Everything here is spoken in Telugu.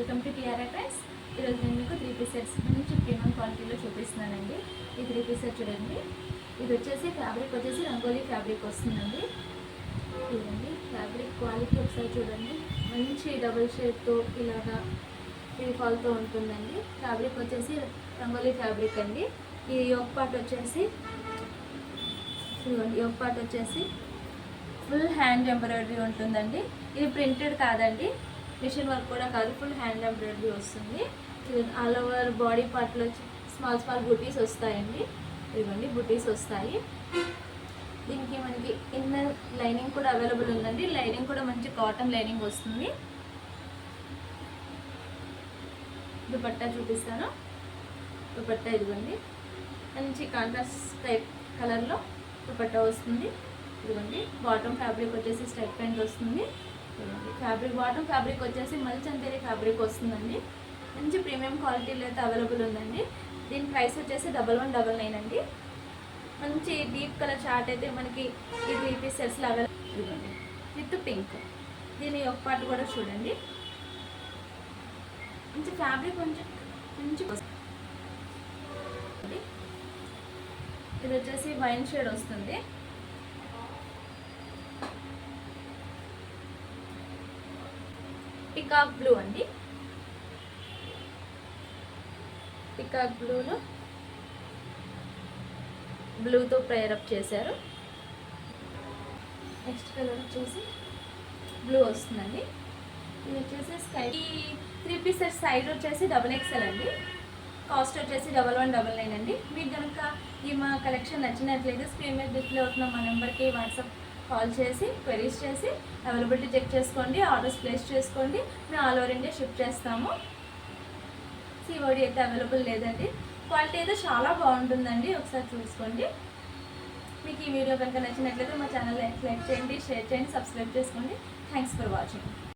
Welcome to TRI friends. ఈరోజు నేను మీకు 3 పీస్ సెట్స్ నుంచి ప్రీమియం క్వాలిటీలో చూపిస్తున్నానండి. ఈ 3 పీస్ సెట్ చూడండి. ఇది వచ్చేసి ఫ్యాబ్రిక్ వచ్చేసి రంగోలీ ఫ్యాబ్రిక్ వస్తుందండి. చూడండి ఫ్యాబ్రిక్ క్వాలిటీ ఒకసారి చూడండి. మంచి డబుల్ షేడ్తో ఇలాగా ఫాల్తో ఉంటుందండి. ఫ్యాబ్రిక్ వచ్చేసి రంగోలీ ఫ్యాబ్రిక్ అండి. ఈ యోక్ పార్ట్ వచ్చేసి ఫుల్ హ్యాండ్ ఎంబ్రాయిడరీ ఉంటుందండి. ఇది ప్రింటెడ్ కాదండి, మిషన్ వర్క్ కూడా కాదు, ఫుల్ హ్యాండ్ ఎంబ్రాయిడరీ వస్తుంది. ఆల్ ఓవర్ బాడీ పార్ట్లో స్మాల్ బుటీస్ వస్తాయండి. ఇదిగోండి బుటీస్ వస్తాయి. దీనికి మనకి ఇన్నర్ లైనింగ్ కూడా అవైలబుల్ ఉందండి. లైనింగ్ కూడా మంచి కాటన్ లైనింగ్ వస్తుంది. దుపట్టా చూపిస్తాను. దుపట్టా ఇదిగోండి మంచి కాంట్రాస్ట్ టైప్ కలర్లో దుపట్టా వస్తుంది. ఇదిగోండి బాటమ్ ఫ్యాబ్రిక్ వచ్చేసి స్టెప్ ప్యాంట్ వస్తుంది. ఫ్యాబ్రిక్ బాటమ్ ఫ్యాబ్రిక్ వచ్చేసి మల్చందేరి ఫ్యాబ్రిక్ వస్తుందండి. మంచి ప్రీమియం క్వాలిటీలో అయితే అవైలబుల్ ఉందండి. దీని ప్రైస్ వచ్చేసి 1199 అండి. మంచి డీప్ కలర్ చార్ట్ అయితే మనకి ఈ 3 పీస్ సెట్స్లో అవైలబుల్ ఉంది విత్ పింక్. దీని ఒక పార్ట్ కూడా చూడండి. మంచి ఫ్యాబ్రిక్ మంచి ఇది వచ్చేసి వైన్ షేడ్ వస్తుంది. పికాక్ బ్లూ అండి. పికాక్ బ్లూలో బ్లూతో ప్రేరప్ చేశారు. నెక్స్ట్ కలర్ వచ్చేసి బ్లూ వస్తుందండి. ఇది వచ్చేసి స్కై. ఈ 3 పీస్ సెట్ సైజ్ వచ్చేసి XXL అండి. కాస్ట్ వచ్చేసి 1199 అండి. మీకు కనుక ఈ మా కలెక్షన్ నచ్చినట్లయితే స్క్రీన్ మీద డిస్ప్లే అవుతున్న మా నెంబర్కి వాట్సాప్ కాల్ చేసి క్వెరీస్ చేసి అవైలబిలిటీ చెక్ చేసుకోండి. ఆర్డర్స్ ప్లేస్ చేసుకోండి. మేము ఆల్ ఓవర్ ఇండియా షిప్ చేస్తాము. సిఓడి అయితే అవైలబుల్ లేదండి. క్వాలిటీ అయితే చాలా బాగుంటుందండి. ఒకసారి చూసుకోండి. మీకు ఈ వీడియో కనుక నచ్చినట్లయితే మా ఛానల్ లైక్ చేయండి, షేర్ చేయండి, సబ్స్క్రైబ్ చేసుకోండి. Thanks for watching.